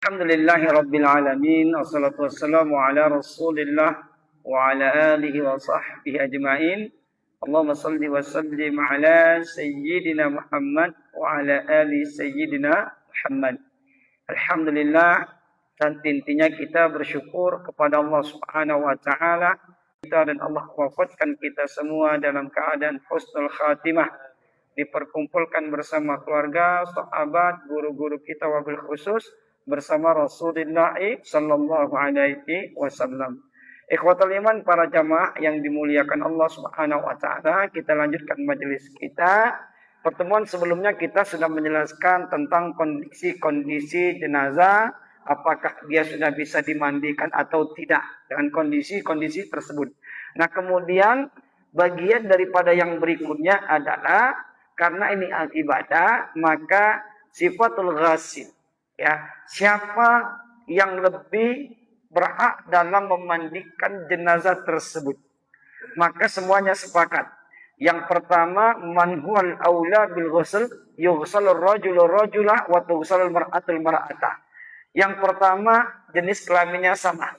Alhamdulillahi Rabbil Alamin. Wassalatu wassalamu ala Rasulillah wa ala alihi wa sahbihi ajma'in. Allahumma salli wa sallim ala Sayyidina Muhammad wa ala ali Sayyidina Muhammad. Alhamdulillah, dan intinya kita bersyukur kepada Allah Subhanahu wa taala kita dan Allah wafatkan kita semua dalam keadaan husnul khatimah, diperkumpulkan bersama keluarga, sahabat, guru-guru kita wabil khusus bersama Rasulullah sallallahu alaihi wasallam. Ikhwatul iman, para jamaah yang dimuliakan Allah Subhanahu wa taala, kita lanjutkan majelis kita. Pertemuan sebelumnya kita sudah menjelaskan tentang kondisi-kondisi jenazah, apakah dia sudah bisa dimandikan atau tidak dengan kondisi-kondisi tersebut. Nah, kemudian bagian daripada yang berikutnya adalah karena ini al-ibadah, maka sifatul ghasil. Ya, siapa yang lebih berhak dalam memandikan jenazah tersebut? Maka semuanya sepakat. Yang pertama, man huwal aula bil ghusl, yughsalur rajulu rajulah wa tughsalul mar'atul mar'ata. Yang pertama, jenis kelaminnya sama.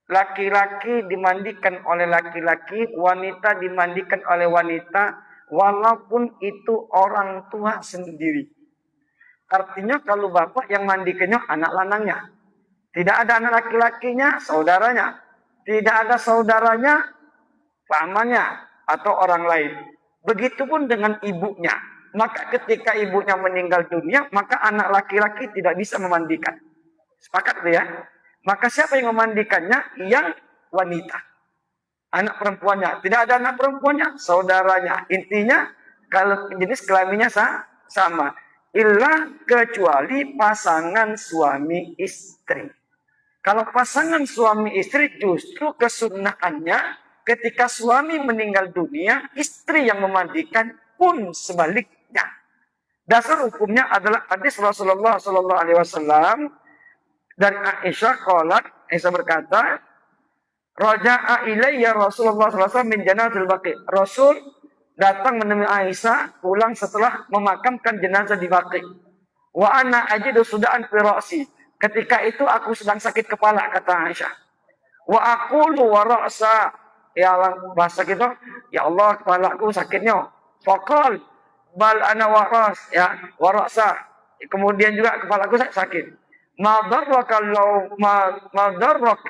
Laki-laki dimandikan oleh laki-laki, wanita dimandikan oleh wanita, walaupun itu orang tua sendiri. Artinya kalau bapak yang mandikannya anak lanangnya. Tidak ada anak laki-lakinya, saudaranya. Tidak ada saudaranya, pamannya, atau orang lain. Begitupun dengan ibunya. Maka ketika ibunya meninggal dunia, maka anak laki-laki tidak bisa memandikan. Sepakat ya? Maka siapa yang memandikannya? Yang wanita. Anak perempuannya. Tidak ada anak perempuannya, saudaranya. Intinya, kalau jenis kelaminnya sama. Illa kecuali pasangan suami istri. Kalau pasangan suami istri justru kesunnahannya ketika suami meninggal dunia, istri yang memandikan, pun sebaliknya. Dasar hukumnya adalah hadis Rasulullah sallallahu alaihi wasallam dari Aisyah qalat, Aisyah berkata, raja'a ilayya Rasulullah sallallahu alaihi wasallam min janazatil baqi. Rasul datang menemui Aisyah pulang setelah memakamkan jenazah di Baqi. Wa ana ajidu sudaan fi ra'si. Ketika itu aku sedang sakit kepala, kata Aisyah. Wa aqulu wa ra'sa. Ya Allah, bahasa kita, ya Allah, kepalaku sakitnya. Faqal bal ana waras, ya, wa ra'sa. Kemudian juga kepalaku sakit. Ma darraka ma darrak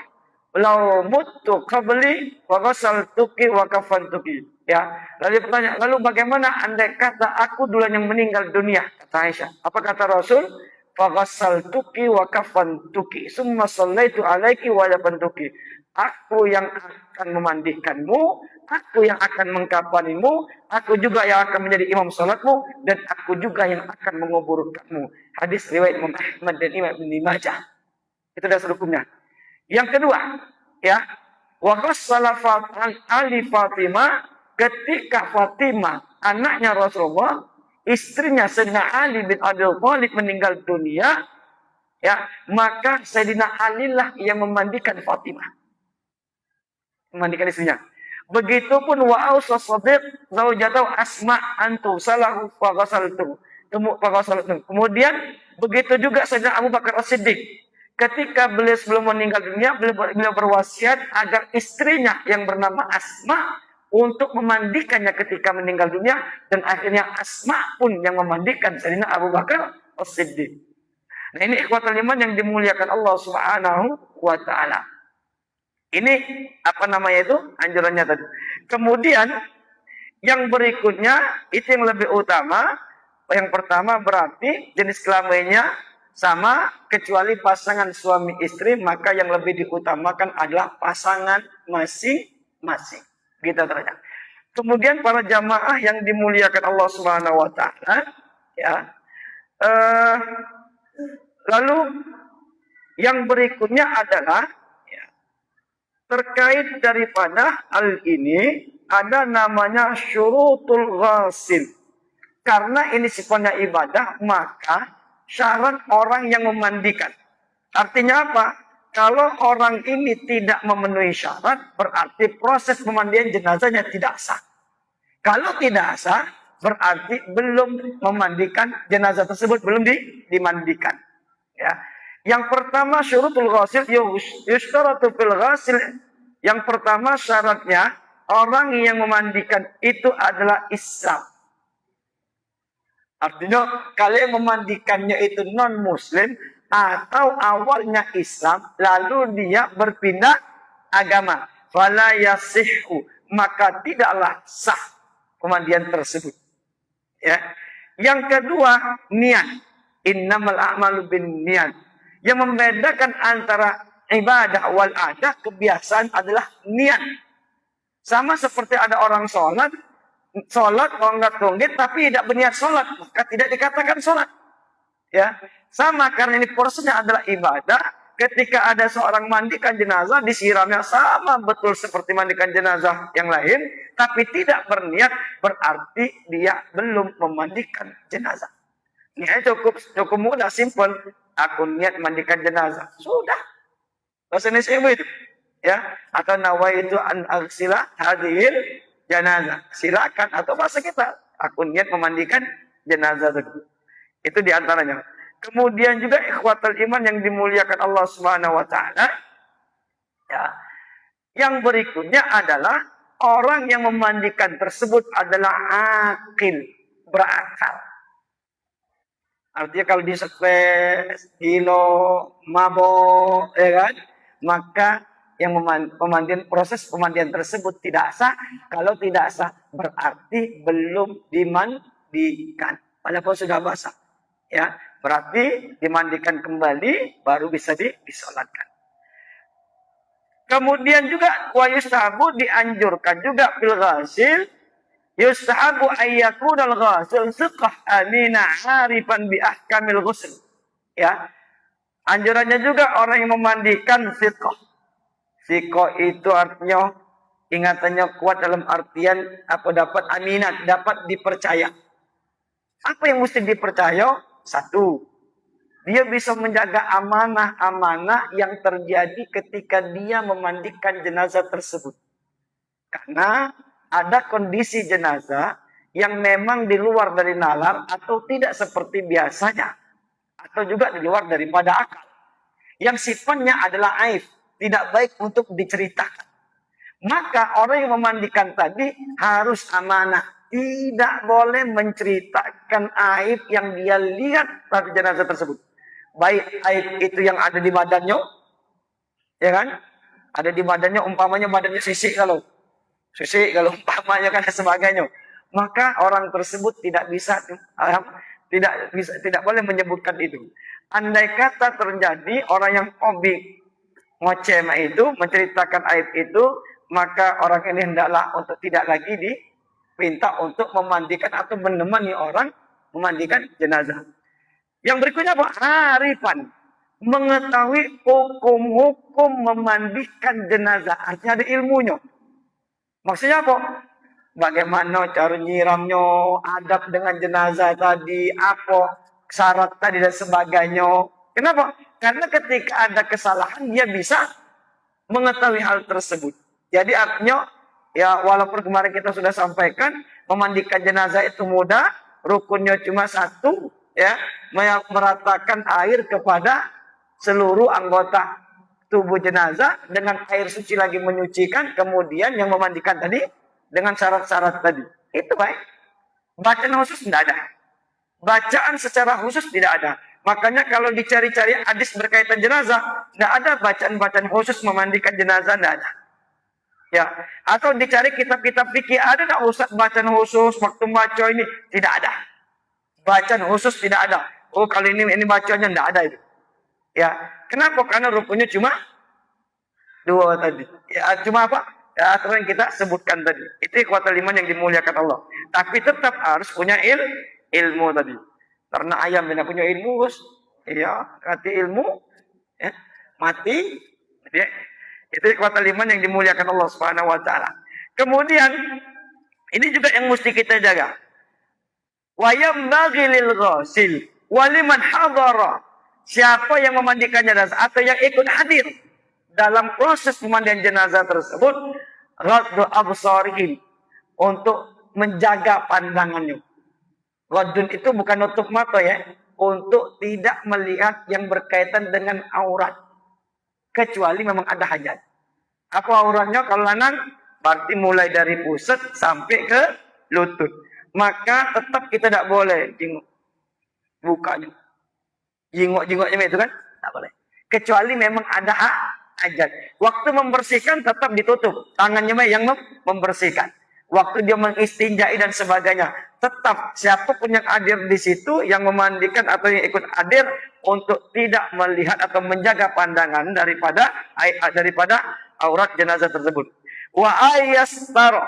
law muttu qabli wa ghasaltuki wa kafantuki. Ya, lalu bertanya, lalu bagaimana andai kata aku duluan yang meninggal dunia? Kata Aisyah. Apa kata Rasul? Fa ghasaltuki wa kafantuki, summa shallaitu alaiki wa yabantuki. Aku yang akan memandikanmu, aku yang akan mengkafanimu, aku juga yang akan menjadi imam salatmu, dan aku juga yang akan menguburkanmu. Hadis riwayat Imam Ahmad dan Imam Ibnu Majah. Itu dasar hukumnya. Yang kedua, ya, wa ghassala ali Fatimah, ketika Fatimah anaknya Rasulullah, istrinya Sayyidina Ali bin Abi Thalib meninggal dunia, ya, maka Sayyidina Ali lah yang memandikan Fatimah. Memandikan istrinya. Begitupun wa ausa Shadiq zaujatahu Asma antu salahu fa ghasaltu. Kemudian begitu juga Sayyidina Abu Bakar As-Siddiq. Ketika beliau sebelum meninggal dunia, beliau berwasiat agar istrinya yang bernama Asma untuk memandikannya ketika meninggal dunia, dan akhirnya Asma pun yang memandikan Sayyidina Abu Bakar As-Siddiq. Nah, ini ikhwatul iman yang dimuliakan Allah Subhanahu wa taala. Ini apa namanya itu? Anjurannya tadi. Kemudian yang berikutnya itu yang lebih utama. Yang pertama berarti jenis kelaminnya sama kecuali pasangan suami istri, maka yang lebih diutamakan adalah pasangan masing-masing. Gitu ternyata. Kemudian para jamaah yang dimuliakan Allah Subhanahu wa taala, ya. Lalu yang berikutnya adalah, ya, terkait daripada hal ini ada namanya syurutul ghasil. Karena ini sifatnya ibadah, maka syarat orang yang memandikan. Artinya apa? Kalau orang ini tidak memenuhi syarat, berarti proses pemandian jenazahnya tidak sah. Kalau tidak sah, berarti belum memandikan jenazah tersebut, belum dimandikan. Ya, Yang pertama syurutul ghasil yushtaratu fil ghasil. Yang pertama syaratnya orang yang memandikan itu adalah Islam. Artinya kalian memandikannya itu non muslim atau awalnya Islam lalu dia berpindah agama. Fala yasihhu, maka tidaklah sah pemandian tersebut. Ya. Yang kedua, niat. Innamal a'malu bin niat. Yang membedakan antara ibadah wal adah, kebiasaan adalah niat. Sama seperti ada orang sholat tonggak-tonggit tapi tidak berniat sholat, maka tidak dikatakan sholat. Ya, sama karena ini porsinya adalah ibadah. Ketika ada seorang mandikan jenazah, disiramnya sama betul seperti mandikan jenazah yang lain, tapi tidak berniat, berarti dia belum memandikan jenazah. Ini cukup mudah, simpel. Aku niat mandikan jenazah, sudah. Bahasa Indonesia itu, ya. Atau nawaitu an aghsila hadhil jenazah. Silakan, atau bahasa kita, aku niat memandikan jenazah itu diantaranya. Kemudian juga ikhwatul iman yang dimuliakan Allah Subhanahu wa taala. Ya. Yang berikutnya adalah orang yang memandikan tersebut adalah akil, berakal. Artinya kalau dia stres, gilo, mabok, ya kan? Maka yang proses pemandian tersebut tidak sah. Kalau tidak sah berarti belum dimandikan. Walaupun sudah basah. Ya, berarti dimandikan kembali baru bisa disolatkan. Kemudian juga wa yustahabu, dianjurkan juga fil ghasil, yustahabu ayyakuna al ghasil siqah amina arifan bi ahkamil ghusl. Ya. Anjurannya juga orang yang memandikan siqah. Siqah itu artinya ingatannya kuat dalam artian apa, dapat aminat, dapat dipercaya. Apa yang mesti dipercaya? Satu, dia bisa menjaga amanah-amanah yang terjadi ketika dia memandikan jenazah tersebut. Karena ada kondisi jenazah yang memang di luar dari nalar atau tidak seperti biasanya. Atau juga di luar daripada akal. Yang sifatnya adalah aib, tidak baik untuk diceritakan. Maka orang yang memandikan tadi harus amanah. Tidak boleh menceritakan aib yang dia lihat pada jenazah tersebut. Baik aib itu yang ada di badannya, ya kan? Ada di badannya, umpamanya badannya sisik kalau umpamanya kan sebagainya. Maka orang tersebut tidak boleh menyebutkan itu. Andai kata terjadi orang yang hobi ngoceh itu, menceritakan aib itu, maka orang ini hendaklah untuk tidak lagi diminta untuk memandikan atau menemani orang memandikan jenazah. Yang berikutnya apa? Arifan, mengetahui hukum-hukum memandikan jenazah. Artinya ada ilmunya. Maksudnya apa? Bagaimana cara nyiramnya, adab dengan jenazah tadi, apa syarat tadi dan sebagainya. Kenapa? Karena ketika ada kesalahan dia bisa mengetahui hal tersebut. Jadi artinya, ya walaupun kemarin kita sudah sampaikan, memandikan jenazah itu mudah, rukunnya cuma satu, ya, meratakan air kepada seluruh anggota tubuh jenazah dengan air suci lagi menyucikan, kemudian yang memandikan tadi dengan syarat-syarat tadi. Itu baik. Bacaan khusus tidak ada. Bacaan secara khusus tidak ada. Makanya kalau dicari-cari hadis berkaitan jenazah, tidak ada bacaan-bacaan khusus memandikan jenazah, tidak ada. Ya, atau dicari kitab-kitab fikih, ada nggak Ustaz bacaan khusus waktu baca ini? Tidak ada. Bacaan khusus tidak ada. Oh, kali ini bacanya tidak ada itu. Ya, kenapa? Karena rukunnya cuma dua tadi. Ya, cuma apa? Ya, aturan yang kita sebutkan tadi. Itu kuatal iman yang dimuliakan Allah. Tapi tetap harus punya ilmu tadi. Karena ayam tidak punya ilmu, ya, mati ilmu, ya, mati. Ya. Itu kuatal iman yang dimuliakan Allah Subhanahu wa taala. Kemudian ini juga yang mesti kita jaga. Wa yambaghi lil ghasil wa liman hadara. Siapa yang memandikan jenazah atau yang ikut hadir dalam proses pemandian jenazah tersebut, raddu absarihim, untuk menjaga pandangannya. Raddun itu bukan nutup mata, ya. untuk tidak melihat yang berkaitan dengan aurat. Kecuali memang ada hajat. Apa auratnya? Kalau lanang, berarti mulai dari pusat sampai ke lutut. Maka tetap kita tidak boleh jenguk. Bukanya. Jenguk-jenguknya itu kan? Tak boleh. Kecuali memang ada hajat. Waktu membersihkan tetap ditutup. Tangannya yang membersihkan. Waktu dia mengistinjai dan sebagainya. Tetap siapapun yang hadir di situ, yang memandikan atau yang ikut hadir, untuk tidak melihat atau menjaga pandangan daripada aurat jenazah tersebut. Wa ayastaro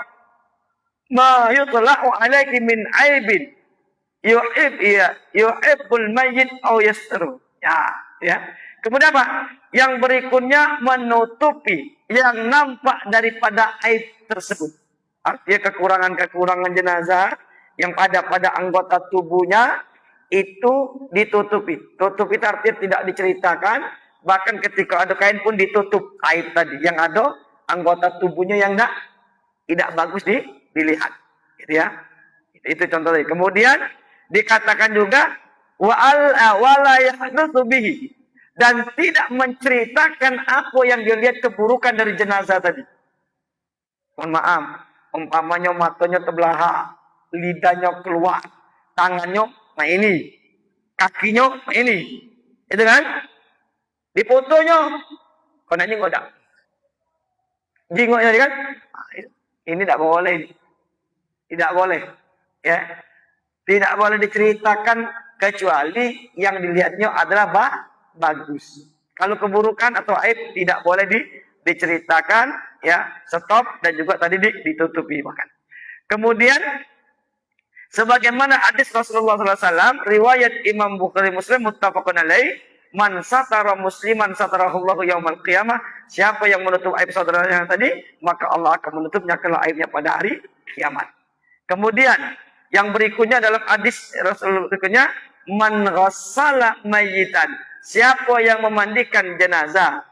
ma yutla'u alaihi min aibin yuhibbul mayyit aw yastaru. Ya. Kemudian apa? Yang berikutnya menutupi yang nampak daripada aib tersebut. Artinya kekurangan-kekurangan jenazah yang ada pada anggota tubuhnya itu ditutupi. Tutup itu artinya tidak diceritakan. Bahkan ketika ada kain pun ditutup aib tadi. Yang ada anggota tubuhnya yang tidak bagus dilihat. Gitu ya. Itu contohnya. Kemudian dikatakan juga wala yahdutsu bihi, dan tidak menceritakan apa yang dilihat keburukan dari jenazah tadi. Mohon maaf, umpamanya matanya terbelah, lidahnya keluar, tangannya ini, kakinya ini. Itu kan? Di fotonya kena jenggot tak? Jenggotnya kan? Ini tidak boleh. Tidak boleh. Ya. Tidak boleh diceritakan kecuali yang dilihatnya adalah bagus. Kalau keburukan atau aib tidak boleh diceritakan, ya, stop, dan juga tadi ditutupi bahkan. Kemudian sebagaimana hadis Rasulullah SAW, riwayat Imam Bukhari Muslim muttafaqun alaih, man satara musliman satarahullahu yaumal qiyamah, siapa yang menutup aib saudaranya tadi, maka Allah akan menutupnya kelak aibnya pada hari kiamat. Kemudian yang berikutnya dalam hadis Rasulullah berikutnya, man ghassala mayyitan, siapa yang memandikan jenazah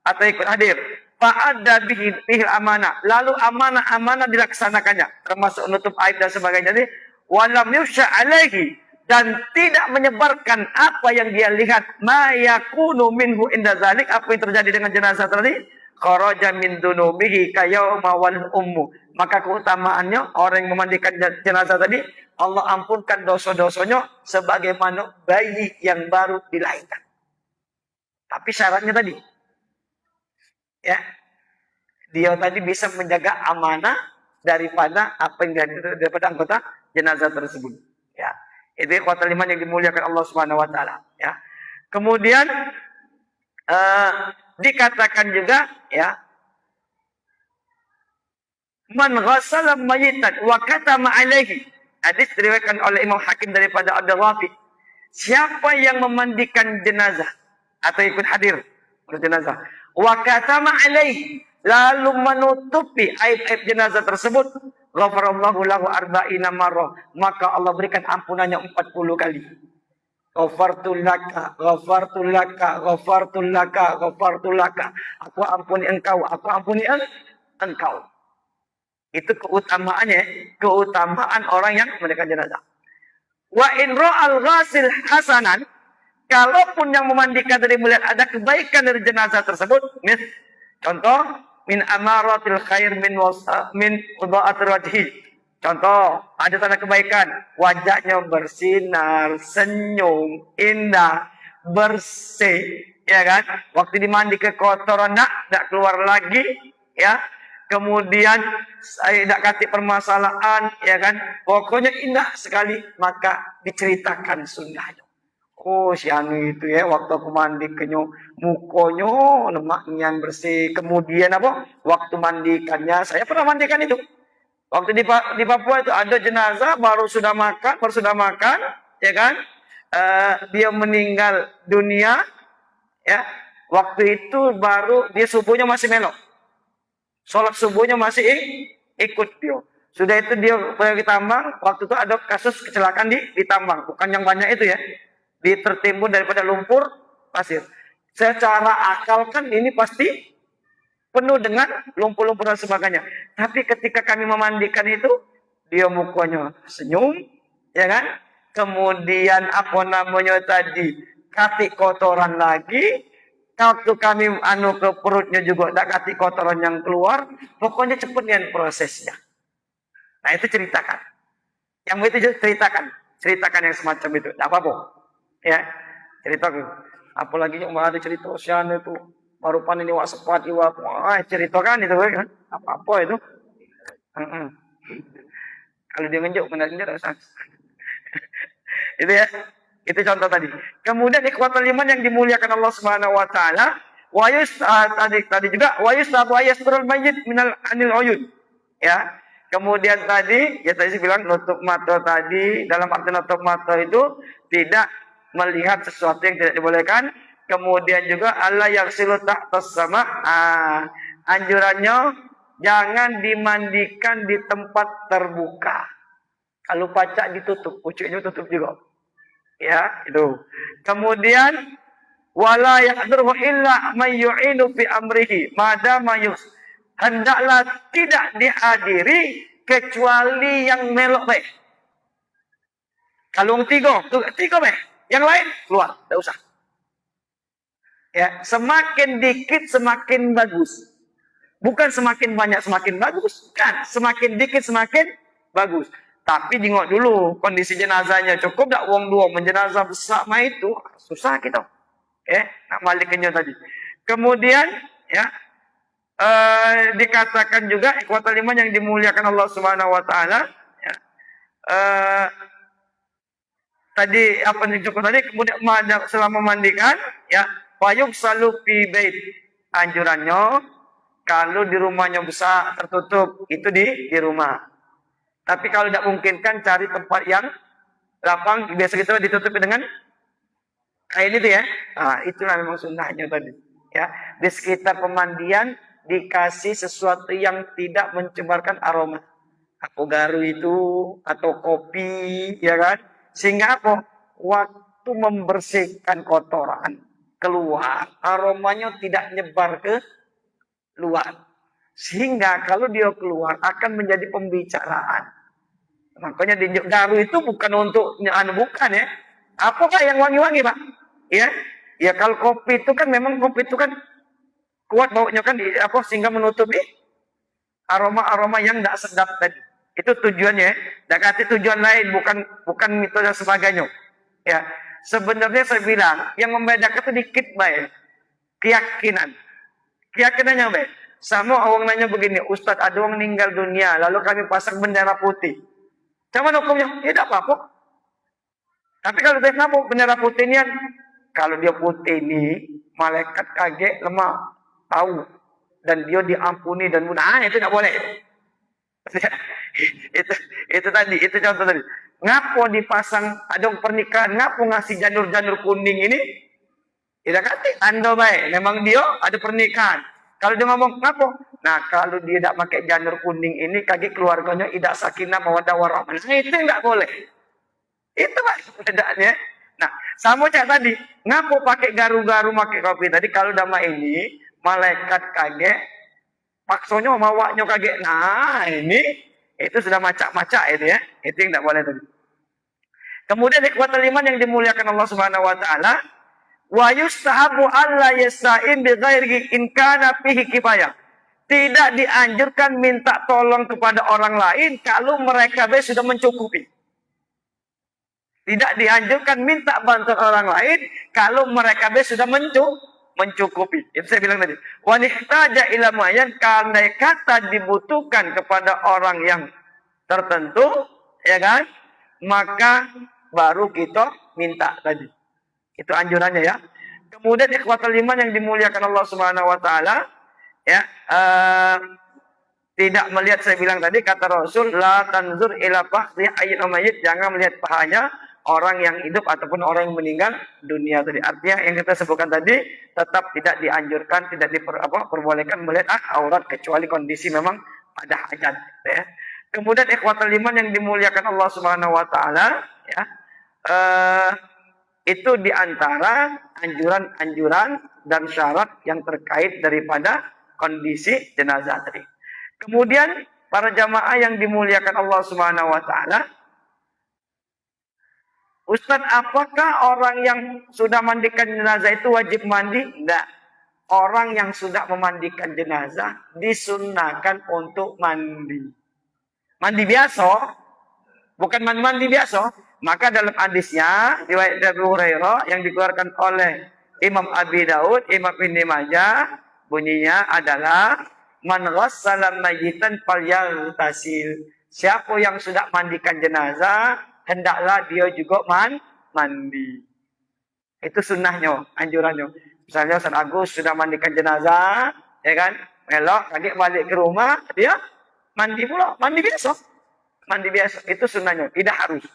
atau ikut hadir, fa'adda bihi amanah, lalu amanah-amanah dilaksanakannya, termasuk menutup aib dan sebagainya. Jadi walam yusha alaihi, dan tidak menyebarkan apa yang dia lihat, ma yakunu minhu inda zalik, apa yang terjadi dengan jenazah tadi, kharaja min dunubihi kayauma wal ummu, maka keutamaannya orang yang memandikan jenazah tadi, Allah ampunkan dosa-dosanya sebagaimana bayi yang baru dilahirkan. Tapi syaratnya tadi, ya, dia tadi bisa menjaga amanah daripada apa yang daripada anggota jenazah tersebut. Ya, itu kuat iman yang dimuliakan Allah Subhanahu Wa Taala. Ya, kemudian dikatakan juga, ya, man ghassala mayyitan wa katama alaihi. Hadis diriwayatkan oleh Imam Hakim daripada Abdul Rafi. Siapa yang memandikan jenazah atau ikut hadir pada jenazah, wa katama alaihi, lalu menutupi aib-aib jenazah tersebut, ghafarallahu lahu arba'ina marrah, maka Allah berikan ampunannya 40 kali. Ghafartu laka, ghafartu laka, ghafartu laka, ghafartu laka. Aku ampuni engkau, aku ampuni engkau. Itu keutamaannya, keutamaan orang yang memandikan jenazah. Wa in ra'al ghasil hasanan, kalaupun yang memandikan tadi melihat ada kebaikan dari jenazah tersebut, contoh, min amaratil khair min udha'atir wajhi. Contoh, ada tanda kebaikan, wajahnya bersinar, senyum, indah, bersih, ya kan? Waktu dimandi kekotoran tidak keluar lagi, ya. Kemudian saya tidak kasih permasalahan, ya kan? Pokoknya indah sekali, maka diceritakan sunnahnya. Oh, si anu itu ya, waktu aku mandi kenyo mukonyo lemaknya bersih. Kemudian apa? Waktu mandikannya, saya pernah mandikan itu. Waktu di Papua itu ada jenazah baru sudah makan, ya kan? Dia meninggal dunia, ya. Waktu itu baru dia subuhnya masih melok. Sholat subuhnya masih ikut dia. Sudah itu dia pergi tambang. Waktu itu ada kasus kecelakaan di tambang. Bukan yang banyak itu ya. Tertimbun daripada lumpur pasir. Secara akal kan ini pasti penuh dengan lumpur-lumpur dan sebagainya. Tapi ketika kami memandikan itu, dia mukanya senyum, ya kan? kemudian apa namanya tadi, kasih kotoran lagi, waktu kami ke perutnya juga tak kasih kotoran yang keluar, pokoknya cepet nian prosesnya. Nah itu ceritakan. Yang itu ceritakan yang semacam itu. Tidak apa-apa. Ya, ceritakan. Apalagi yang ada cerita Ocean itu baru panen iwak sepat iwak, ceritakan itu kan. Apa-apa itu. Kalau dia ngejuk benar-benar itu ya. Itu contoh tadi. Kemudian ikhwatul iman yang dimuliakan Allah Subhanahu wa taala, tadi juga tabu ayastrul mayyit minal anil uyun. Ya. Kemudian tadi saya bilang nutup mata tadi, dalam arti nutup mata itu tidak melihat sesuatu yang tidak dibolehkan. Kemudian juga Allah yang silu tahtas sama anjurannya jangan dimandikan di tempat terbuka. Kalau pacak ditutup, pucuknya tutup juga. Ya, itu. Kemudian wala yahdurhu illa may yu'inu fi amrihi madama hendaklah tidak dihadiri kecuali yang melok baik. Kalau tiga baik, yang lain keluar, tidak usah. Ya, semakin dikit semakin bagus. Bukan semakin banyak semakin bagus, kan? Semakin dikit semakin bagus. Tapi jengok dulu kondisi jenazahnya cukup tak wong dua menjenazah besar mah itu susah kita. Nak balikinnya tadi. Kemudian ya dikatakan juga ikhwatul iman yang dimuliakan Allah Subhanahu wa taala ya, tadi apa yang cukup tadi kemudian selama mandikan ya payung selalu fi bait anjurannya kalau di rumahnya besar tertutup itu di rumah. Tapi kalau tidak mungkinkan cari tempat yang lapang biasa kita ditutupi dengan kain itu ya. Nah, itulah memang sunnahnya tadi. Ya, di sekitar pemandian dikasih sesuatu yang tidak mencemarkan aroma. Apa garu itu atau kopi, ya kan? Sehingga apa? Waktu membersihkan kotoran keluar, aromanya tidak nyebar ke luar. Sehingga kalau dia keluar akan menjadi pembicaraan. Makanya di garu itu bukan untuk bukan ya. Apakah yang wangi-wangi, Pak? Ya. Ya kalau kopi itu kan memang kopi itu kan kuat baunya kan sehingga menutupi aroma-aroma yang tidak sedap tadi. Itu tujuannya. Dan kata tujuan lain bukan itu dan sebagainya. Ya. Sebenarnya saya bilang yang membedakan itu dikit baik. Keyakinan. Keyakinannya baik. Sama orang nanya begini, Ustadz ada orang meninggal dunia, lalu kami pasang bendera putih. Cuman hukumnya, ya tidak apa-apa. Tapi kalau dia kenapa bendera putih ini, kalau dia putih ini, malaikat kaget lemah, tahu. Dan dia diampuni dan mudah, itu tidak boleh. itu tadi, itu contoh tadi. Ngapo dipasang, ada pernikahan, ngapo ngasih janur-janur kuning ini? Tidak kata, anda baik, memang dia ada pernikahan. Kalau dia ngomong, kenapa? Nah, kalau dia tidak pakai janur kuning ini, kaget keluarganya tidak sakinah mawaddah warahmah. Nah, itu tidak boleh. Itu Pak bedanya. Nah, sama cak tadi, ngapo pakai garu-garu pakai kopi tadi? Kalau dama ini, malaikat kaget, paksonya mawaknya kaget. Nah, ini, itu sudah macak-macak itu ya. Itu yang tidak boleh tadi. Kemudian ikhwatul iman yang dimuliakan Allah Subhanahu wa taala, wa yustahabu alla yasta'in bi ghairi in kana fihi kifayah. Tidak dianjurkan minta tolong kepada orang lain kalau mereka sudah mencukupi. Tidak dianjurkan minta bantuan orang lain kalau mereka sudah mencukupi. Itu saya bilang tadi. Wa nihtaja ila mayan karena kata dibutuhkan kepada orang yang tertentu, ya kan? Maka baru kita minta tadi. Itu anjurannya ya. Kemudian ikhwatul iman yang dimuliakan Allah Subhanahu wa taala ya, tidak melihat, saya bilang tadi kata Rasul la tanzur ila fahri ayyul mayyit, jangan melihat pahanya orang yang hidup ataupun orang yang meninggal dunia tadi. Artinya yang kita sebutkan tadi tetap tidak dianjurkan, tidak diperbolehkan melihat aurat kecuali kondisi memang ada hajat ya. Kemudian ikhwatul iman yang dimuliakan Allah Subhanahu wa taala ya, itu diantara anjuran-anjuran dan syarat yang terkait daripada kondisi jenazah tadi. Kemudian para jamaah yang dimuliakan Allah Subhanahu wa taala, Ustaz, apakah orang yang sudah mandikan jenazah itu wajib mandi? Tidak. Orang yang sudah memandikan jenazah disunnahkan untuk mandi. Mandi biasa, bukan mandi biasa. Maka dalam hadisnya riwayat Abu Hurairah yang dikeluarkan oleh Imam Abi Daud, Imam Ibnu Majah, bunyinya adalah man ghassala mayyitan falyagtasil. Siapa yang sudah mandikan jenazah, hendaklah dia juga mandi. Itu sunnahnya, anjurannya. Misalnya Ustaz Agus sudah mandikan jenazah, ya kan? Elok, lagi balik ke rumah, dia mandi pula, mandi biasa. Mandi biasa, itu sunnahnya, tidak harus.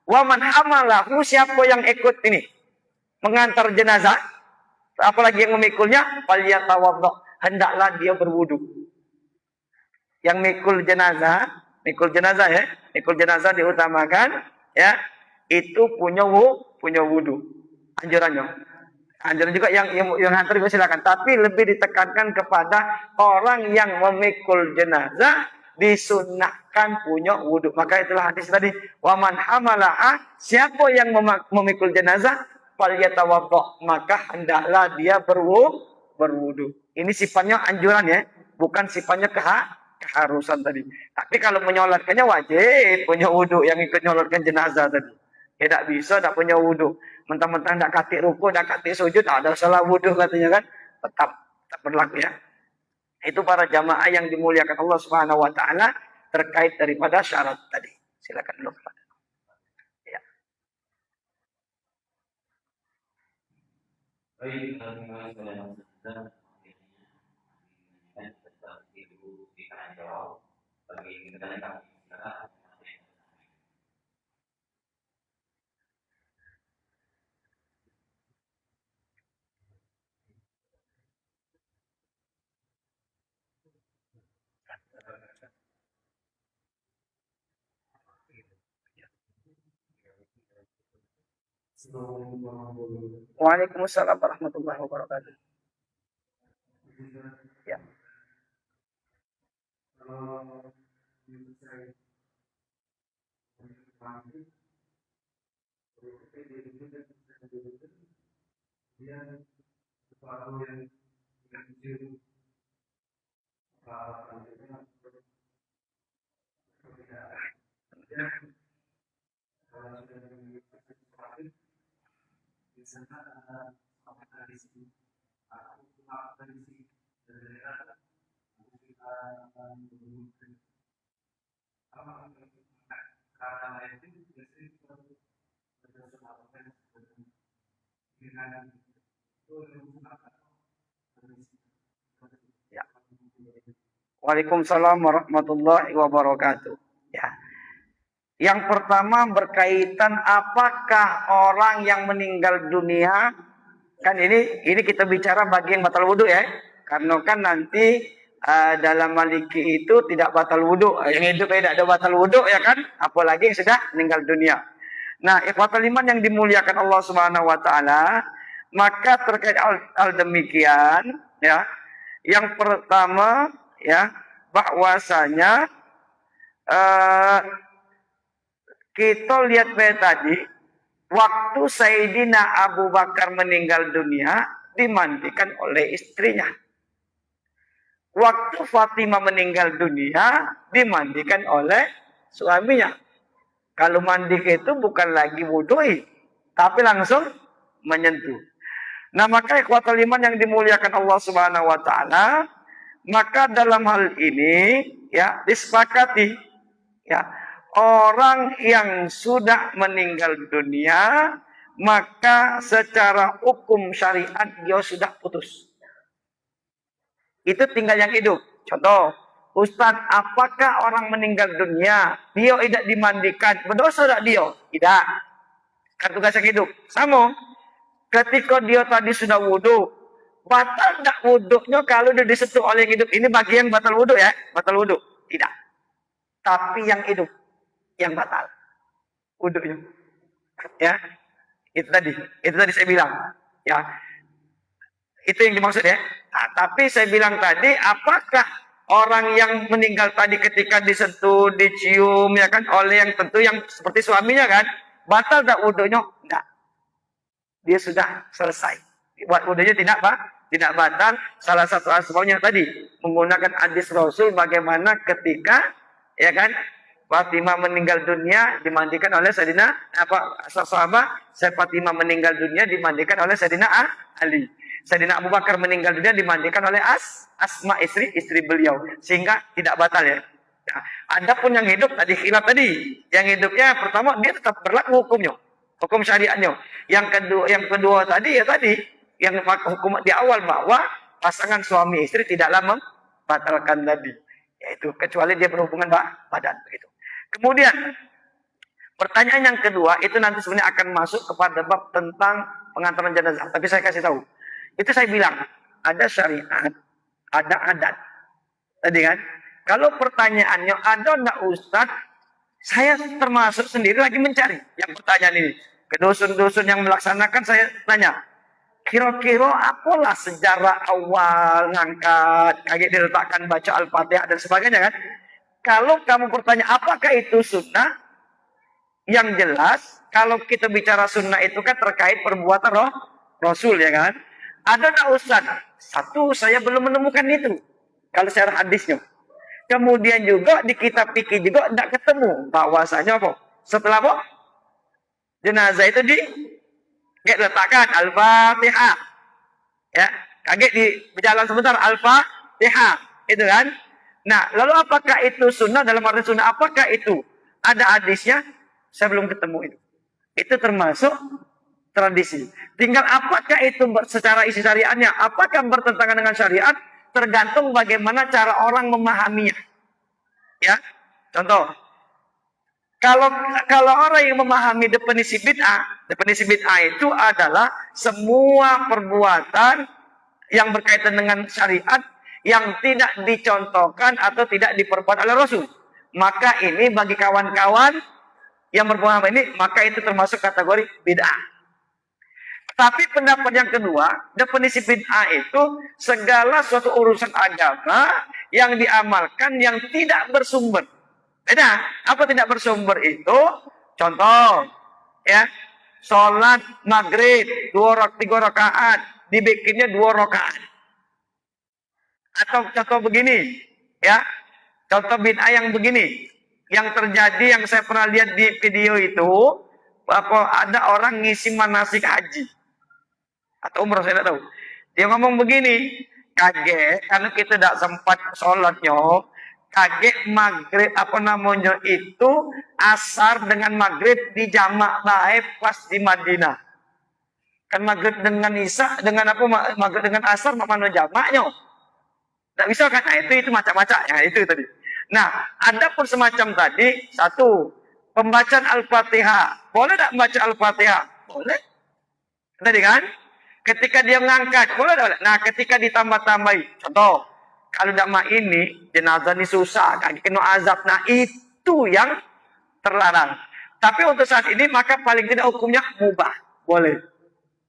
Wa man hamalahu, siapa yang ikut ini mengantar jenazah, apalagi yang memikulnya, falyatawaddo, hendaklah dia berwudu. Yang mikul jenazah ya, mikul jenazah diutamakan, ya, itu punya wudu. Anjuran juga yang hantar juga silakan, tapi lebih ditekankan kepada orang yang memikul jenazah disunnahkan punya wudu. Maka itulah hadis tadi, wa man hamalaha, siapa yang memikul jenazah falyatawaddo, maka hendaklah dia berwudu. Ini sifatnya anjuran ya, bukan sifatnya keharusan tadi. Tapi kalau menyolatkannya wajib punya wudu yang ikut nyolatkan jenazah tadi. Tidak bisa tidak punya wudu. Mentang-mentang tidak katik ruku, tidak katik sujud, ada salah wudu katanya kan. Tetap berlaku ya. Itu para jamaah yang dimuliakan Allah Subhanahu wa taala terkait daripada syarat tadi. Silakan dulu. Ya. Waalaikumsalam warahmatullahi wabarakatuh. Ya. Ya. Waalaikumsalam warahmatullahi wabarakatuh. Ya. Yang pertama berkaitan apakah orang yang meninggal dunia, kan ini kita bicara bagi yang batal wudu ya. Karena kan nanti dalam Maliki itu tidak batal wudu, yang hidup tidak ada batal wudu ya kan, apalagi yang sudah meninggal dunia. Nah, ikhwatul iman yang dimuliakan Allah Subhanahu wa taala, maka terkait hal demikian ya. Yang pertama ya, bahwasanya kita lihat tadi waktu Sayyidina Abu Bakar meninggal dunia dimandikan oleh istrinya. Waktu Fatimah meninggal dunia dimandikan oleh suaminya. Kalau mandi itu bukan lagi wudhu, tapi langsung menyentuh. Nah, maka ikhwatul iman yang dimuliakan Allah Subhanahu wa taala, maka dalam hal ini ya disepakati ya, orang yang sudah meninggal dunia maka secara hukum syariat dia sudah putus. Itu tinggal yang hidup. Contoh, Ustaz, apakah orang meninggal dunia dia tidak dimandikan berdosa tak dia? Tidak. Kan tugas yang hidup. Sama. Ketika dia tadi sudah wudu, batal tak wudunya kalau dia disentuh oleh yang hidup? Ini bagian batal wudu ya, batal wudu. Tidak. Tapi yang hidup yang batal wudunya. Ya. Itu tadi saya bilang. Ya. Itu yang dimaksud ya. Nah, tapi saya bilang tadi, apakah orang yang meninggal tadi ketika disentuh, dicium ya kan oleh yang tentu yang seperti suaminya kan, Batal tak wudhunya? Enggak. Dia sudah selesai. Buat wudhunya tidak batal. Salah satu asbabnya tadi menggunakan hadis Rasul bagaimana ketika ya kan Fatimah meninggal dunia dimandikan oleh Sayyidina sahabat Fatimah meninggal dunia dimandikan oleh Sayyidina Ali. Sayyidina Abu Bakar meninggal dunia dimandikan oleh Asma istri beliau sehingga tidak batal ya. Nah, adapun yang hidup tadi khilaf tadi, yang hidupnya pertama dia tetap berlaku hukumnya, hukum syariatnya. Yang kedua tadi ya tadi yang hukum di awal bahwa pasangan suami istri tidaklah membatalkan tadi, yaitu kecuali dia berhubungan badan begitu. Kemudian pertanyaan yang kedua itu nanti sebenarnya akan masuk kepada bab tentang pengantaran jenazah. Tapi saya kasih tahu, itu saya bilang ada syariat, ada adat, tadi kan. Kalau pertanyaannya ada enggak Ustaz, saya termasuk sendiri lagi mencari yang pertanyaan ini. Ke dusun-dusun yang melaksanakan saya tanya, kira-kira apalah sejarah awal ngangkat, kaget diletakkan baca Al-Fatihah dan sebagainya kan. Kalau kamu bertanya apakah itu sunnah, yang jelas kalau kita bicara sunnah itu kan terkait perbuatan Rasul ya kan. Ada enggak Ustaz? Satu, saya belum menemukan itu. Kalau secara hadisnya. Kemudian juga di kitab fikih juga tidak ketemu bahwasanya apa? Setelah apa? Jenazah itu diletakkan Al-Fatihah. Ya, kaget di berjalan sebentar Al-Fatihah, itu kan? Nah, lalu apakah itu sunnah dalam arti sunnah? Apakah itu ada hadisnya? Saya belum ketemu itu. Itu termasuk tradisi. Tinggal apakah itu secara isi syariatnya? Apakah bertentangan dengan syariat? Tergantung bagaimana cara orang memahaminya. Ya, contoh. Kalau orang yang memahami definisi bid'ah itu adalah semua perbuatan yang berkaitan dengan syariat yang tidak dicontohkan atau tidak diperbuat oleh Rasul. Maka ini bagi kawan-kawan yang berpaham ini, maka itu termasuk kategori bid'ah. Tapi pendapat yang kedua, definisi bid'ah itu segala suatu urusan agama yang diamalkan yang tidak bersumber. Beda, apa tidak bersumber itu? Contoh, ya, sholat maghrib 3 rakaat, dibikinnya 2 rakaat. Atau contoh begini, ya, contoh bid'ah yang begini, yang terjadi yang saya pernah lihat di video itu, bahwa ada orang ngisi manasik haji. Atau umroh, saya tidak tahu. Dia ngomong begini, kaget karena kita tidak sempat sholatnya, kaget maghrib itu asar dengan maghrib di jamak baik pas di Madinah. Kan maghrib dengan isya dengan maghrib dengan asar mana jamaknya? Tidak bisa kan? Nah, itu macam-macam ya itu tadi. Nah, ada pun semacam tadi satu pembacaan Al-Fatihah. Boleh tak membaca Al-Fatihah? Boleh. Tadi kan? Ketika dia mengangkat, boleh tak? Nah, ketika ditambah-tambahi, contoh, kalau tidak ini, jenazah ini susah, kaki kena azab. Nah, itu yang terlarang. Tapi untuk saat ini, maka paling tidak hukumnya mubah. Boleh.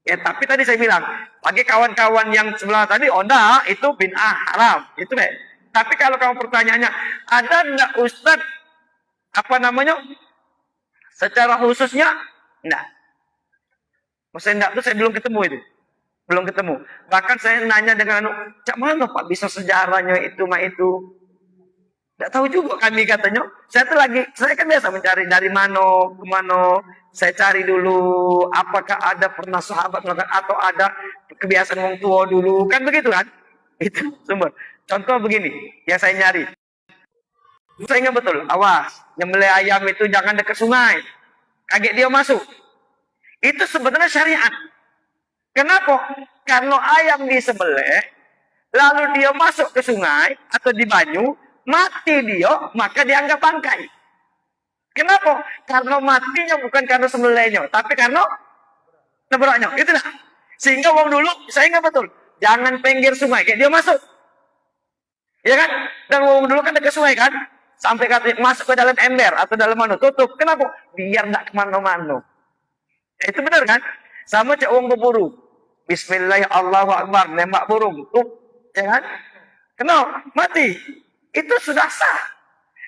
Ya, tapi tadi saya bilang, bagi kawan-kawan yang sebelah tadi, oh enggak, itu bid'ah haram. Itu deh. Tapi kalau kamu pertanyaannya, ada enggak Ustaz, secara khususnya? Enggak. Maksudnya enggak, itu saya belum ketemu itu. Belum ketemu. Bahkan saya nanya dengan cak mana Pak bisa sejarahnya itu itu. Tidak tahu juga kami katanya. Saya kan biasa mencari dari mana ke mana. Saya cari dulu apakah ada pernah sahabat melakukan atau ada kebiasaan orang tua dulu. Kan begitu kan? Itu sumber. Contoh begini yang saya nyari. Saya ingat betul, awas, nyembelih ayam itu jangan dekat sungai. Kaget dia masuk. Itu sebenarnya syariat. Kenapa? Karena ayam disembelih, lalu dia masuk ke sungai atau di banyu, mati dia, maka dianggap bangkai. Kenapa? Karena matinya bukan karena sembelihnya, tapi karena nabraknya. Itulah. Sehingga orang dulu, saya ingat betul, jangan pinggir sungai, kayak dia masuk. Ya kan? Dan orang dulu kan dekat sungai kan? Sampai katanya masuk ke dalam ember atau dalam mana, tutup. Kenapa? Biar tidak kemana-mana. Itu benar kan? Sama cak orang berburu. Bismillah, Allahu Akbar, nembak burung, ya kan? Kenapa? Mati. Itu sudah sah.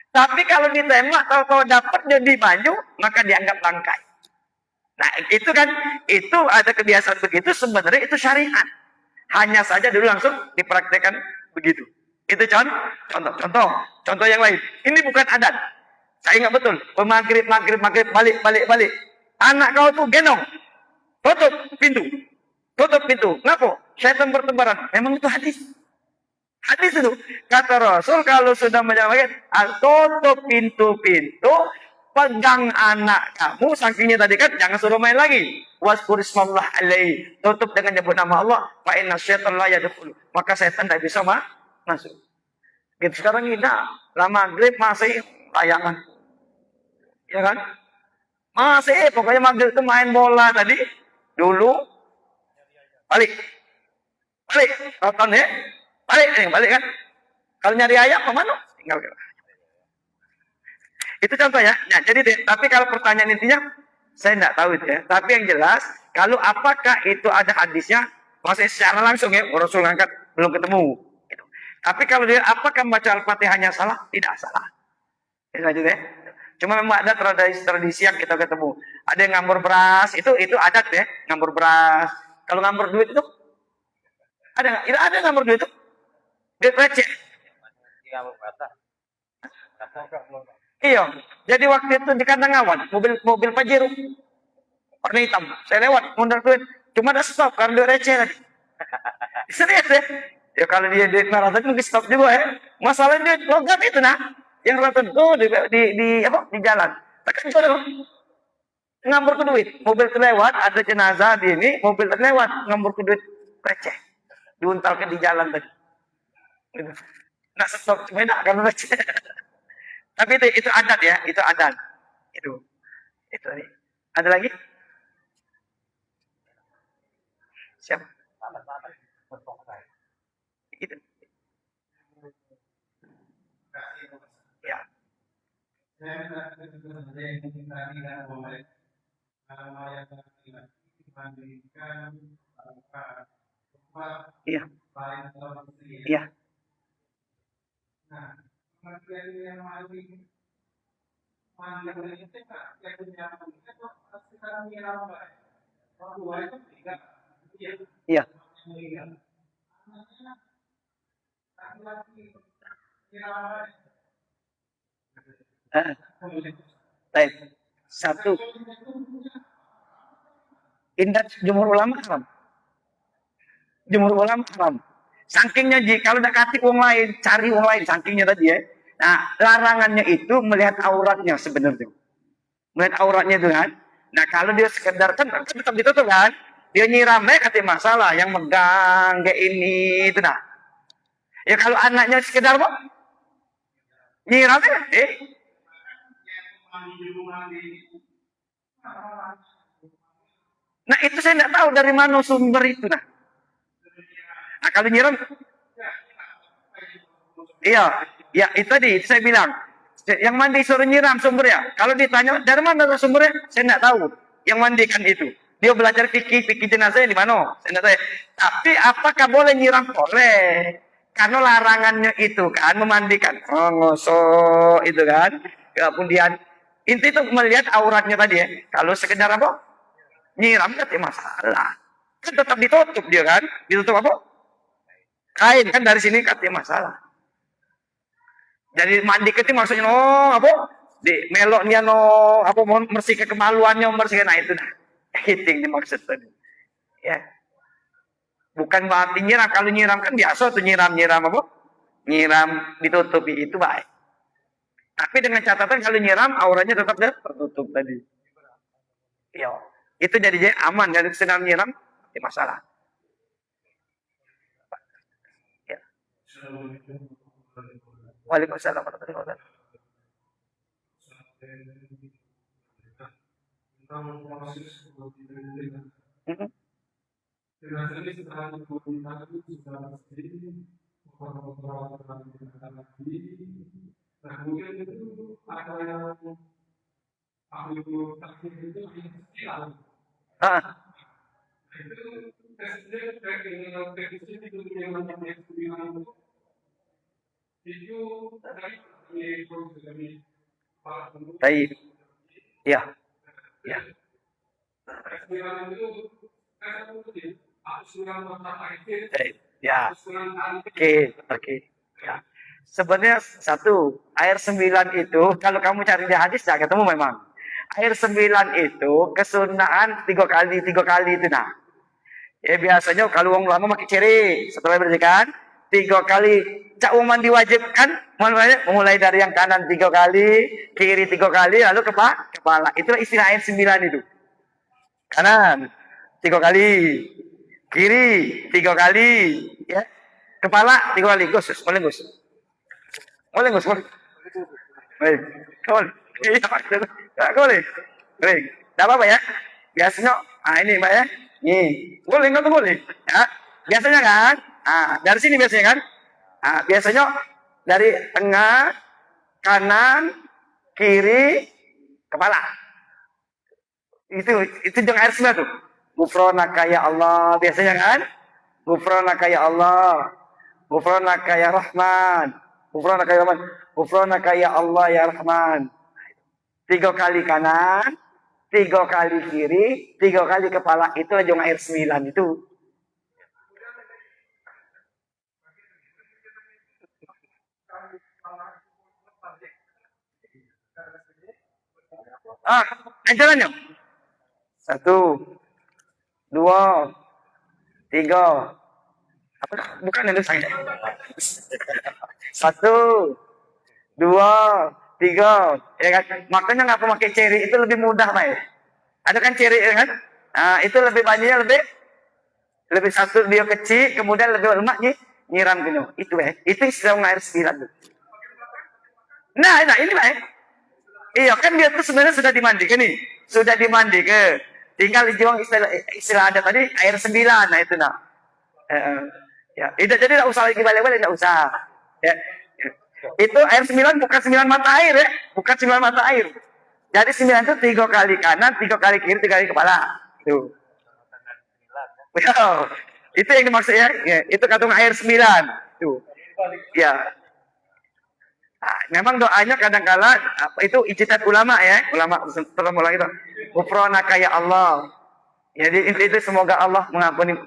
Tapi kalau ditembak, tahu-tahu dapat dia di banyu, maka dianggap bangkai. Nah, itu kan, itu ada kebiasaan begitu, sebenarnya itu syariat. Hanya saja dulu langsung dipraktekkan begitu. Itu contoh yang lain. Ini bukan adat. Saya ingat betul. Maghrib, balik. Anak kau tuh gendong. Tutup pintu. Ngapo? Syaitan bertebaran. Memang itu hadis. Hadis itu. Kata Rasul, kalau sudah menjalankan, tutup pintu-pintu, pegang anak kamu, saking tadi kan, jangan suruh main lagi. Waskurismallah alaihi. Tutup dengan nyebut nama Allah. Fa'inna syaitan la yadkhul. Maka setan tidak bisa masuk. Gitu sekarang ini, lah maghrib masih tayangan. Ya kan? Masih, pokoknya maghrib itu main bola tadi. Dulu, balik. Tonton ya. Balik kan. Kalau nyari ayam, kemana? Tinggal. Itu contoh ya. Nah, jadi tapi kalau pertanyaan intinya, saya tidak tahu itu ya. Tapi yang jelas, kalau apakah itu ada hadisnya, masih secara langsung ya, Rasul angkat belum ketemu. Gitu. Tapi kalau dia apakah baca Al-Fatihahnya salah? Tidak salah. Itu ya. Cuma memang ada tradisi yang kita ketemu. Ada yang ngambur beras, itu adat ya, ngambur beras. Kalau ngambur duit itu ada nggak? Tidak ada ngambur duit itu. Duit receh. Iya. Jadi waktu itu di kandang awan, mobil Pajero warna hitam. Saya lewat, ngundang duit. Cuma ada stop karena duit receh tadi. Serius ya? Ya kalau dia duit merah tadi mungkin stop juga ya. Masalahnya duit logam itu nah. Yang rata di jalan. Tekan coba ngambur ke duit. Mobil terlewat, ada jenazah di ini, mobil terlewat, ngambur ke duit receh. Diuntalkan di jalan tadi. Gitu. Nah, stop cuma enak kan receh. Tapi itu adat ya, itu adat. Itu tadi. Ada lagi? Siapa? Itu. Ya. Iya. Iya. Iya. Baik. Satu. Indah jumhur ulama haram. Jumhur ulama haram. Sakingnya kalau dekati wong lain, cari wong lain, sakingnya tadi ya. Nah, larangannya itu melihat auratnya sebenarnya. Melihat auratnya itu kan. Nah, kalau dia sekedar kan tetap ditutup kan. Dia nyiramnya katanya masalah, yang megang kayak ini itu nah. Ya kalau anaknya sekedar kok nyiramnya Nah, itu saya tidak tahu dari mana sumber itu nah. Nah, kalau nyiram iya, ya itu tadi saya bilang. Yang mandi suruh nyiram sumbernya. Kalau ditanya dari mana sumbernya, saya tidak tahu. Yang mandikan itu. Dia belajar fikih jenazahnya di mana? Saya tidak tahu. Tapi apakah boleh nyiram? Boleh. Karena larangannya itu kan memandikan. Oh, ngosok itu kan. Kemudian inti itu melihat auratnya tadi ya. Kalau sekedar apa? Nyiram kan tidak masalah. Kan tetap ditutup dia kan. Ditutup apa? Kain kan dari sini kan tidak masalah. Jadi mandi itu maksudnya apa? Di meloknya apa bersihkan kemaluannya, bersihkan nah itu nah. Itu yang dimaksud tadi. Ya. Bukan berarti nyiram. Kalau nyiram kan biasa tuh nyiram apa? Nyiram ditutupi itu baik. Tapi dengan catatan kalau nyiram auranya tetap tertutup tadi. Ya. Itu jadi aman dari sedang nyiram tidak masalah. Ya. Waalaikumsalam warahmatullahi wabarakatuh. Ah. Baik. Ya. Ya. Ya, oke, oke. Ya. Sebenarnya satu, air 9 itu, kalau kamu cari di hadis, tidak ketemu memang. Air 9 itu, kesunahan 3 kali itu nah. Ya biasanya kalau orang lama pakai ciri, setelah bersihkan, 3 kali. Cak mandi wajib kan, mulai dari yang kanan 3 kali, kiri 3 kali, lalu kepala. Itulah istilah air 9 itu. Kanan 3 kali, kiri 3 kali, ya. Kepala 3 kali. Gus, boleh Gus. Boleh Gus, boleh. Baik, boleh. Iya, boleh. Boleh. Tidak apa-apa ya. Biasanya, ini Mbak ya. Nih, boleh nggak tuh boleh. Ya. Biasanya kan, dari sini biasanya kan. Biasanya dari tengah, kanan, kiri, kepala. Itu jangan air semua tuh. Gufronaka ya Allah, biasanya kan? Gufronaka ya Allah. Gufronaka ya Rahman. Gufronaka ya Rahman. Gufronaka ya Allah ya Rahman. 3 kali kanan, 3 kali kiri, 3 kali kepala. Itu aja air 9 itu. Jalannya. 1, 2, 3. Apa? Bukan itu saya. 1, 2, 3. Ya kan? Makanya nggak pakai ceri itu lebih mudah, Pak. Ada kan ceri ya kan? Itu lebih banyaknya lebih satu dia kecil, kemudian lebih lemak nyiram gini. Itu itu istilah air 9. Nah ini Pak. Iya kan dia tuh sebenarnya sudah dimandikan nih. Sudah dimandi ke. Tinggal dijuang istilah ada tadi air 9. Nah itu nah. Ya, itu jadi tidak usah lagi balik-balik, tidak usah. Ya. Itu air 9 bukan 9 mata air ya. Bukan 9 mata air. Jadi 9 itu 3 kali kanan, 3 kali kiri, 3 kali kepala. Tuh. Wow. Itu yang dimaksud ya. Itu kata air 9. Tuh. Ya. Memang doanya kadang-kala itu ijtihad ulama ya, ulama terlalu itu. Ghufranaka ya Allah. Jadi itu semoga Allah mengampuni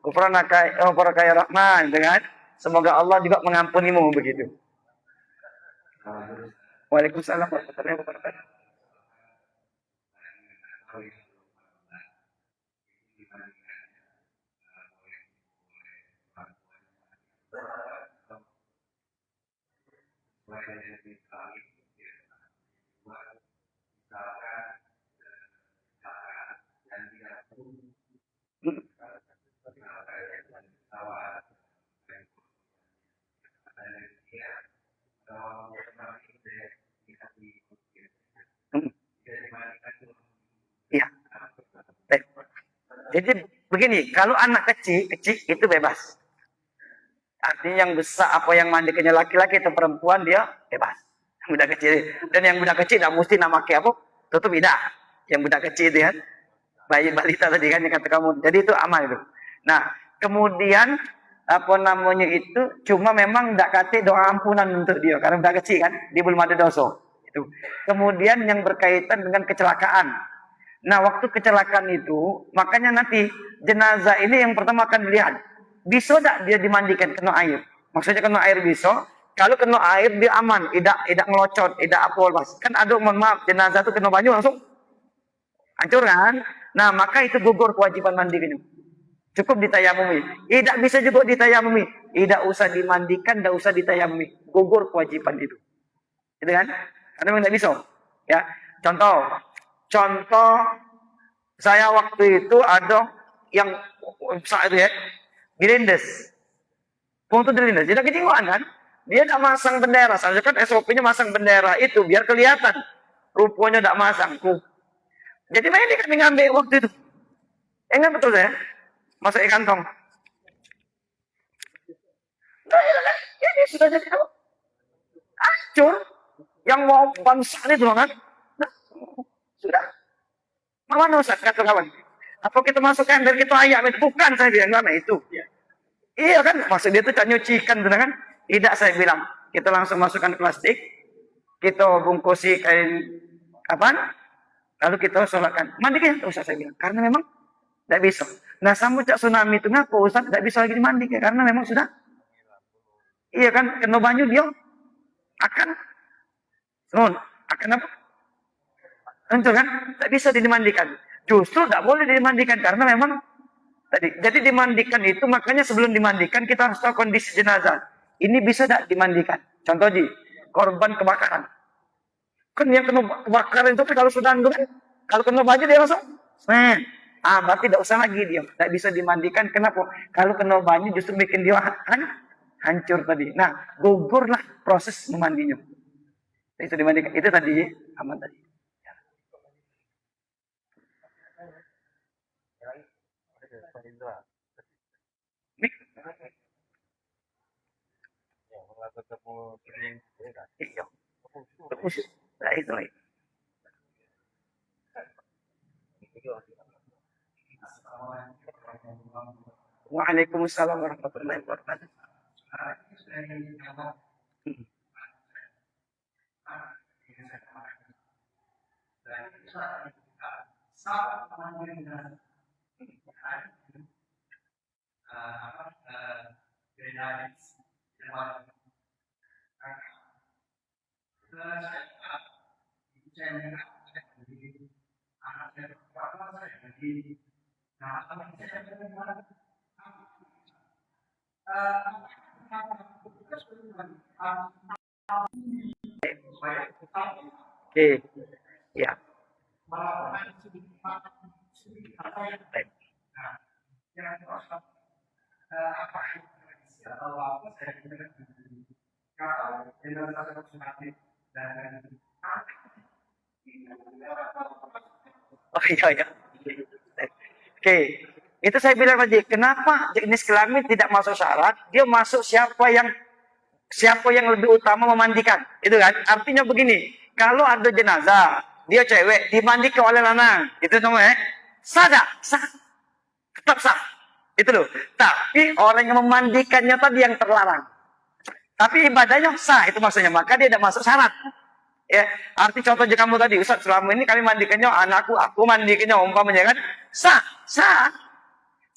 Ghufranaka ya Rahman dengan semoga Allah juga mengampunimu begitu. Waalaikumsalam warahmatullahi wabarakatuh. Iya. Jadi begini, kalau anak kecil itu bebas. Artinya yang besar apa yang mandikannya laki-laki atau perempuan dia bebas. Budak kecil dan yang budak kecil tidak mesti nama kayak apa, tutup tidak. Yang budak kecil itu kan, bayi balita tadi kan yang kata kamu. Jadi itu aman itu. Nah, kemudian apa namanya itu cuma memang tidak kata doa ampunan untuk dia karena budak kecil kan, dia belum ada dosa. Itu. Kemudian yang berkaitan dengan kecelakaan. Nah, waktu kecelakaan itu, makanya nanti jenazah ini yang pertama akan dilihat. Bisa tidak dia dimandikan kena air? Maksudnya kena air bisa. Kalau kena air dia aman, tidak ngelocot, tidak apa mas. Kan ada mohon maaf jenazah itu kena banyu langsung hancur kan? Nah maka itu gugur kewajiban mandinya. Cukup ditayamumi. Tidak bisa juga ditayamumi. Tidak usah dimandikan, tidak usah ditayamumi. Gugur kewajiban itu. Gitu kan? Karena tidak bisa. Ya. Contoh saya waktu itu ada yang saat itu ya. Dilindes. Untuk dilindes. Jadi kecinguan kan? Dia tidak masang bendera. Seharusnya kan SOP-nya masang bendera itu. Biar kelihatan. Rupanya tidak masang. Jadi ini kami ngambil waktu itu. Ingat betul saya? Masuk kantong. Ini sudah jadi apa? Hancur. Yang mau bangsa itu kan? Nah, sudah. Mana Ustaz kata kawan? Apa kita masukkan dari kita ayam itu? Bukan saya bilang mana itu. Iya kan, maksud dia itu tak nyucikan kan? Tidak saya bilang. Kita langsung masukkan plastik, kita bungkusi kain apa? Lalu kita sholatkan. Mandikan ya Ustaz, saya bilang. Karena memang tidak bisa. Nah, sama cak tsunami itu ngapa Ustaz tidak bisa lagi dimandikan? Karena memang sudah, iya kan, kena banyu dia akan, akan apa? Hancur kan? Tidak bisa dimandikan. Justru tidak boleh dimandikan karena memang tadi. Jadi dimandikan itu makanya sebelum dimandikan kita harus tahu kondisi jenazah. Ini bisa tidak dimandikan? Contoh di korban kebakaran. Kan yang kena kebakaran itu kalau sudah kan, kalau kena baju dia langsung, berarti tidak usah lagi dia, tidak bisa dimandikan. Kenapa? Kalau kena banyu justru bikin dia hancur tadi. Nah, gugurlah proses memandinya. Itu dimandikan. Itu tadi aman tadi. Iya. Nah, itu. Waalaikumsalam warahmatullahi wabarakatuh. Oke, ya. Oh iya ya. Oke, itu saya bilang tadi, kenapa jenis kelamin tidak masuk syarat? Dia masuk siapa yang lebih utama memandikan, itu kan? Artinya begini, kalau ada jenazah, dia cewek dimandikan oleh lanang, itu namanya sah, sah, tetap sah, itu loh. Tapi orang yang memandikannya tadi yang terlarang. Tapi ibadahnya sah, itu maksudnya. Maka dia tidak masuk syarat. Ya, arti contohnya kamu tadi, Ustaz, selama ini kami mandikannya anakku, aku mandikannya umpamanya kan, sah, sah.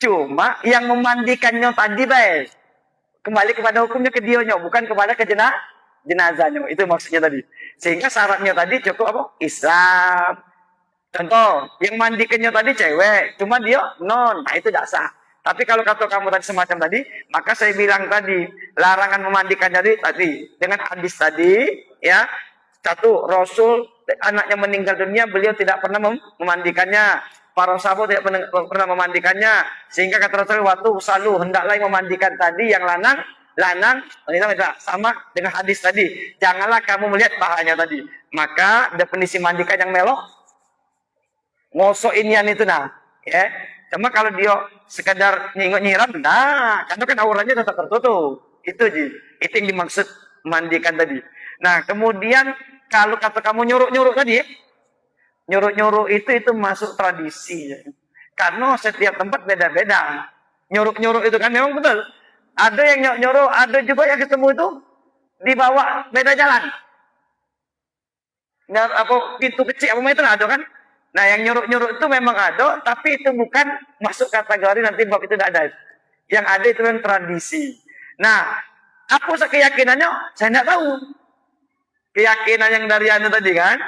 Cuma yang memandikannya tadi baik, kembali kepada hukumnya ke dionya, bukan kepada jenazahnya. Itu maksudnya tadi. Sehingga syaratnya tadi cukup apa? Islam. Contoh, yang mandikannya tadi cewek, cuma dia non, nah itu tidak sah. Tapi kalau kata kamu tadi semacam tadi, maka saya bilang tadi, larangan memandikan tadi dengan hadis tadi, ya. Satu, Rasul anaknya meninggal dunia, beliau tidak pernah memandikannya. Para sahabat tidak pernah memandikannya. Sehingga kata Rasul, waktu selalu hendaklah memandikan tadi yang lanang, sama dengan hadis tadi. Janganlah kamu melihat pahanya tadi. Maka definisi mandikan yang melok, ngosok inian itu nah, ya. Cuma kalau dia sekadar nyiram, nah, karena kan auranya tetap tertutup. Itu itu yang dimaksud mandikan tadi. Nah, kemudian kalau kata kamu nyuruh-nyuruh tadi, nyuruh-nyuruh itu masuk tradisi. Ya. Karena setiap tempat beda-beda. Nyuruh-nyuruh itu kan memang betul. Ada yang nyuruh, ada juga yang ketemu itu dibawa beda jalan. Nah, apa pintu kecil apa itu ada kan? Nah, yang nyuruh-nyuruh itu memang ada, tapi itu bukan masuk kategori nanti bab itu tidak ada. Yang ada itu yang tradisi. Nah, apa keyakinannya? Saya tidak tahu. Keyakinan yang dari anu tadi kan?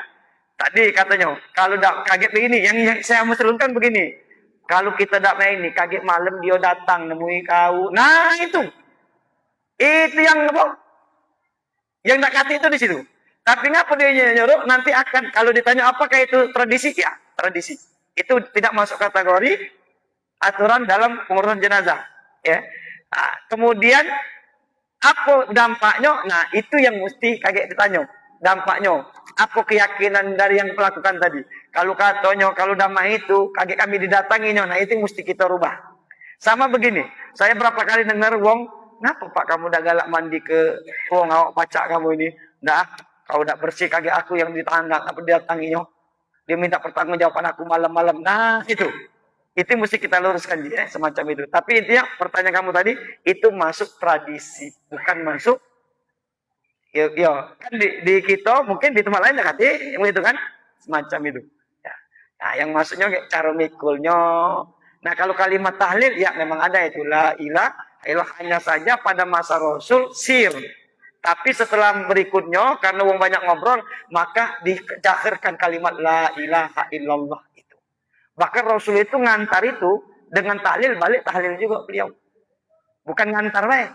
Tadi katanya, kalau tidak kaget begini, yang saya meselunkan begini. Kalau kita tidak main ini, kaget malam dia datang nemui kau. Nah, itu yang apa? Yang nak kata itu di situ. Tapi ngapa dia nyuruh? Nanti akan kalau ditanya apakah itu tradisi, ya tradisi. Itu tidak masuk kategori aturan dalam pengurusan jenazah. Ya. Nah, kemudian apa dampaknya? Nah, itu yang mesti kaget ditanya. Dampaknya, apa keyakinan dari yang melakukan tadi? Kalau katanya, kalau damai itu, kaget kami didatanginya, nah itu mesti kita rubah. Sama begini, saya berapa kali dengar wong, kenapa Pak kamu udah galak mandi ke wong awak pacak kamu ini? Dah, kau udah bersih kaget aku yang ditanggang, apa didatanginya? Dia minta pertanggungjawaban aku malam-malam. Nah, itu mesti kita luruskan dia semacam itu. Tapi intinya pertanyaan kamu tadi itu masuk tradisi, bukan masuk kan di kita mungkin di tempat lain hati yang itu kan semacam itu. Ya. Nah, yang maksudnya kayak cara mikulnya. Nah, kalau kalimat tahlil ya memang ada itu la ilah hanya saja pada masa Rasul sir. Tapi setelah berikutnya karena wong banyak ngobrol, maka dicahirkan kalimat la ilaha illallah itu. Bahkan Rasul itu ngantar itu dengan tahlil, balik tahlil juga beliau. Bukan ngantar baik.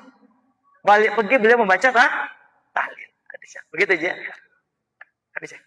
Balik pergi beliau membaca tahlil. Begitu aja. Hadisnya.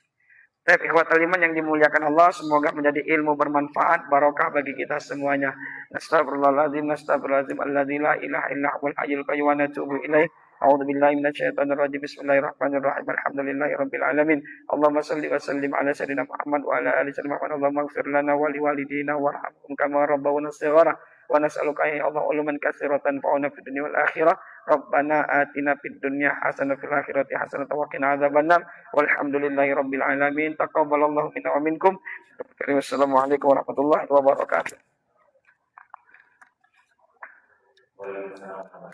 Baik, ikhwatal iman yang dimuliakan Allah, semoga menjadi ilmu bermanfaat, barokah bagi kita semuanya. Astagfirullahaladzim, astagfirullahaladzim, alladzi la ilaha illa huwal hayyul qayyum wa natubu ilaih. A'udzu billahi minasyaitonir rajim. Bismillahirrahmanirrahim. Alhamdulillahirabbil alamin. Allahumma shalli wa sallim ala sayyidina Muhammad wa ala ali sayyidina Muhammad. Allahumma ighfir lana wa liwalidina warhamhum kama rabbawna shighara. Wa nas'aluka ya Allah uluman katsiratan fa'una fid dunya wal akhirah. Rabbana atina fid dunya hasanah fil akhirati hasanah wa qina adzabannar. Walhamdulillahi rabbil alamin. Taqabbalallahu minna wa minkum. Wassalamualaikum warahmatullahi wabarakatuh. Waalaikumsalam.